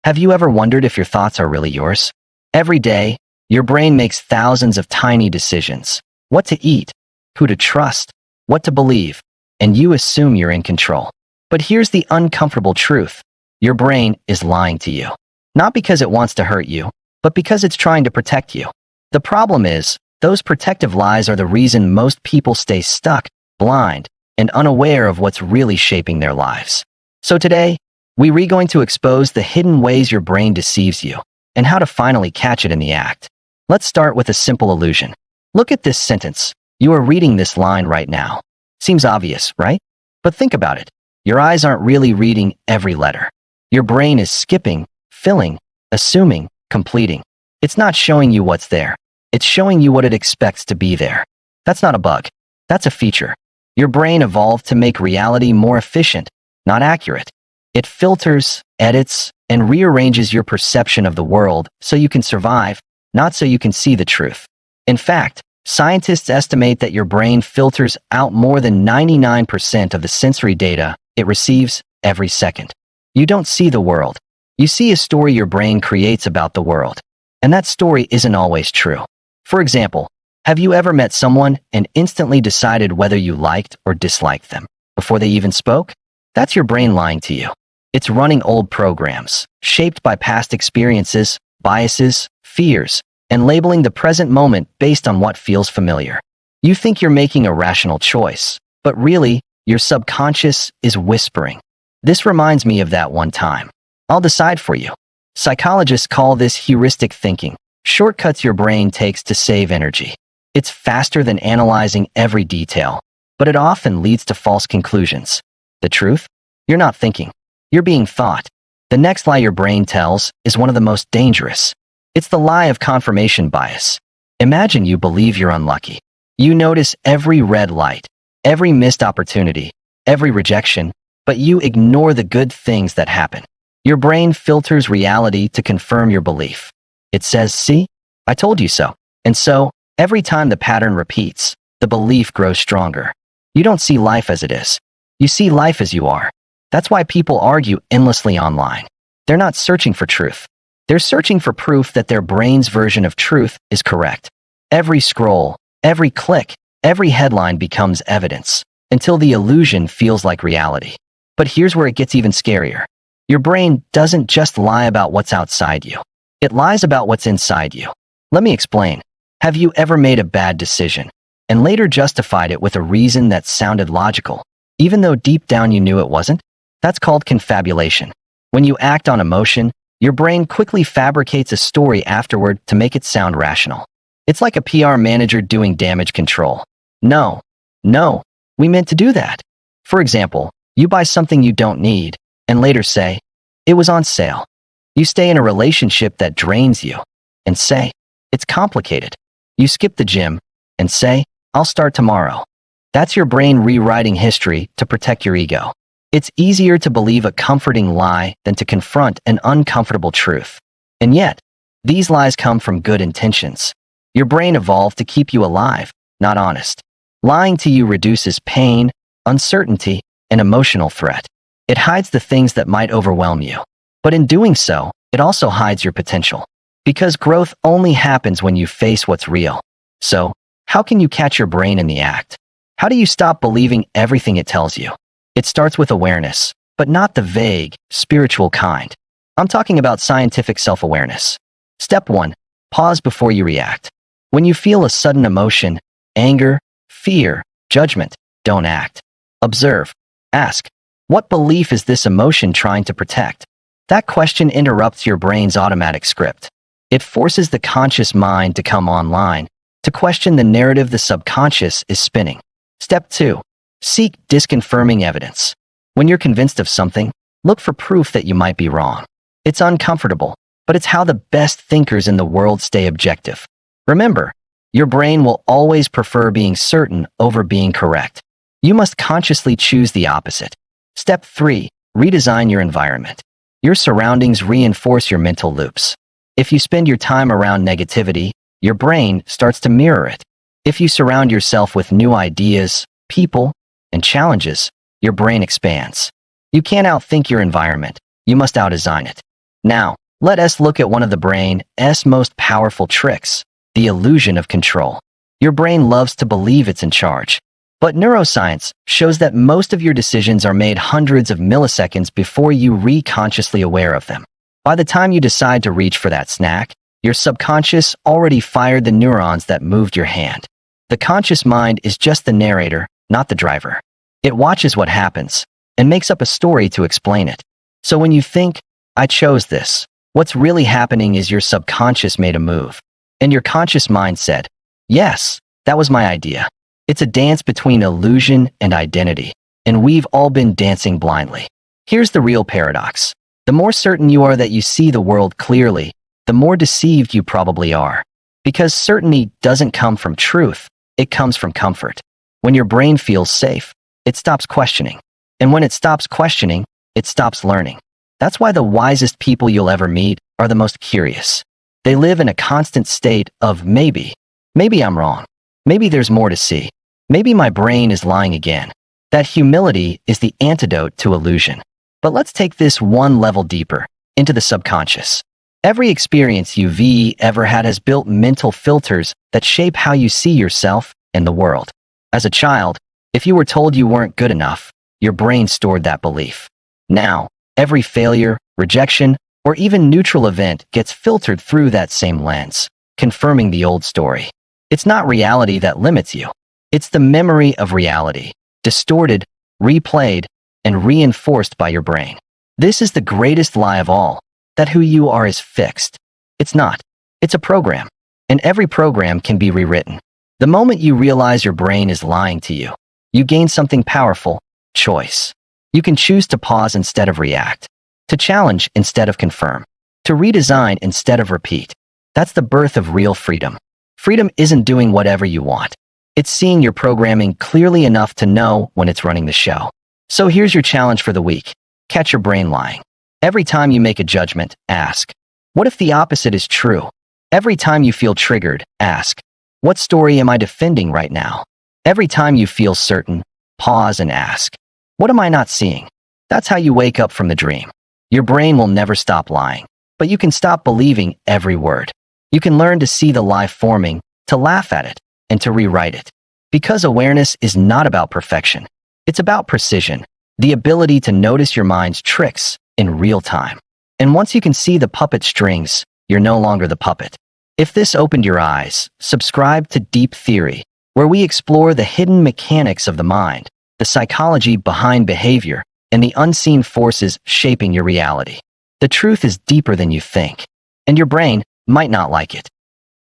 Have you ever wondered if your thoughts are really yours? Every day, your brain makes thousands of tiny decisions. What to eat, who to trust, what to believe, and you assume you're in control. But here's the uncomfortable truth. Your brain is lying to you. Not because it wants to hurt you, but because it's trying to protect you. The problem is, those protective lies are the reason most people stay stuck, blind, and unaware of what's really shaping their lives. So today, we're going to expose the hidden ways your brain deceives you and how to finally catch it in the act. Let's start with a simple illusion. Look at this sentence. You are reading this line right now. Seems obvious, right? But think about it. Your eyes aren't really reading every letter. Your brain is skipping, filling, assuming, completing. It's not showing you what's there. It's showing you what it expects to be there. That's not a bug. That's a feature. Your brain evolved to make reality more efficient, not accurate. It filters, edits, and rearranges your perception of the world so you can survive, not so you can see the truth. In fact, scientists estimate that your brain filters out more than 99% of the sensory data it receives every second. You don't see the world. You see a story your brain creates about the world. And that story isn't always true. For example, have you ever met someone and instantly decided whether you liked or disliked them before they even spoke? That's your brain lying to you. It's running old programs, shaped by past experiences, biases, fears, and labeling the present moment based on what feels familiar. You think you're making a rational choice, but really, your subconscious is whispering. This reminds me of that one time. I'll decide for you. Psychologists call this heuristic thinking, shortcuts your brain takes to save energy. It's faster than analyzing every detail, but it often leads to false conclusions. The truth? You're not thinking. You're being thought. The next lie your brain tells is one of the most dangerous. It's the lie of confirmation bias. Imagine you believe you're unlucky. You notice every red light, every missed opportunity, every rejection, but you ignore the good things that happen. Your brain filters reality to confirm your belief. It says, "See? I told you so." And so, every time the pattern repeats, the belief grows stronger. You don't see life as it is. You see life as you are. That's why people argue endlessly online. They're not searching for truth. They're searching for proof that their brain's version of truth is correct. Every scroll, every click, every headline becomes evidence, until the illusion feels like reality. But here's where it gets even scarier. Your brain doesn't just lie about what's outside you. It lies about what's inside you. Let me explain. Have you ever made a bad decision and later justified it with a reason that sounded logical, even though deep down you knew it wasn't? That's called confabulation. When you act on emotion, your brain quickly fabricates a story afterward to make it sound rational. It's like a PR manager doing damage control. No, we meant to do that. For example, you buy something you don't need and later say, "It was on sale." You stay in a relationship that drains you and say, "It's complicated." You skip the gym and say, "I'll start tomorrow." That's your brain rewriting history to protect your ego. It's easier to believe a comforting lie than to confront an uncomfortable truth. And yet, these lies come from good intentions. Your brain evolved to keep you alive, not honest. Lying to you reduces pain, uncertainty, and emotional threat. It hides the things that might overwhelm you. But in doing so, it also hides your potential. Because growth only happens when you face what's real. So, how can you catch your brain in the act? How do you stop believing everything it tells you? It starts with awareness, but not the vague, spiritual kind. I'm talking about scientific self-awareness. Step 1. Pause before you react. When you feel a sudden emotion, anger, fear, judgment, don't act. Observe. Ask, what belief is this emotion trying to protect? That question interrupts your brain's automatic script. It forces the conscious mind to come online, to question the narrative the subconscious is spinning. Step 2. Seek disconfirming evidence. When you're convinced of something, look for proof that you might be wrong. It's uncomfortable, but it's how the best thinkers in the world stay objective. Remember, your brain will always prefer being certain over being correct. You must consciously choose the opposite. Step 3. Redesign your environment. Your surroundings reinforce your mental loops. If you spend your time around negativity, your brain starts to mirror it. If you surround yourself with new ideas, people, and challenges, your brain expands. You can't outthink your environment. You must outdesign it. Now, let us look at one of the brain's most powerful tricks, the illusion of control. Your brain loves to believe it's in charge. But neuroscience shows that most of your decisions are made hundreds of milliseconds before you are consciously aware of them. By the time you decide to reach for that snack, your subconscious already fired the neurons that moved your hand. The conscious mind is just the narrator, not the driver. It watches what happens and makes up a story to explain it. So when you think, I chose this, what's really happening is your subconscious made a move. And your conscious mind said, yes, that was my idea. It's a dance between illusion and identity, and we've all been dancing blindly. Here's the real paradox. The more certain you are that you see the world clearly, the more deceived you probably are. Because certainty doesn't come from truth, it comes from comfort. When your brain feels safe, it stops questioning. And when it stops questioning, it stops learning. That's why the wisest people you'll ever meet are the most curious. They live in a constant state of maybe. Maybe I'm wrong. Maybe there's more to see. Maybe my brain is lying again. That humility is the antidote to illusion. But let's take this one level deeper, into the subconscious. Every experience you've ever had has built mental filters that shape how you see yourself and the world. As a child, if you were told you weren't good enough, your brain stored that belief. Now, every failure, rejection, or even neutral event gets filtered through that same lens, confirming the old story. It's not reality that limits you. It's the memory of reality, distorted, replayed, and reinforced by your brain. This is the greatest lie of all, that who you are is fixed. It's not. It's a program. And every program can be rewritten. The moment you realize your brain is lying to you, you gain something powerful, choice. You can choose to pause instead of react, to challenge instead of confirm, to redesign instead of repeat. That's the birth of real freedom. Freedom isn't doing whatever you want. It's seeing your programming clearly enough to know when it's running the show. So here's your challenge for the week. Catch your brain lying. Every time you make a judgment, ask, what if the opposite is true? Every time you feel triggered, ask, what story am I defending right now? Every time you feel certain, pause and ask, what am I not seeing? That's how you wake up from the dream. Your brain will never stop lying, but you can stop believing every word. You can learn to see the lie forming, to laugh at it, and to rewrite it. Because awareness is not about perfection. It's about precision, the ability to notice your mind's tricks in real time. And once you can see the puppet strings, you're no longer the puppet. If this opened your eyes, subscribe to Deep Theory, where we explore the hidden mechanics of the mind, the psychology behind behavior, and the unseen forces shaping your reality. The truth is deeper than you think, and your brain might not like it,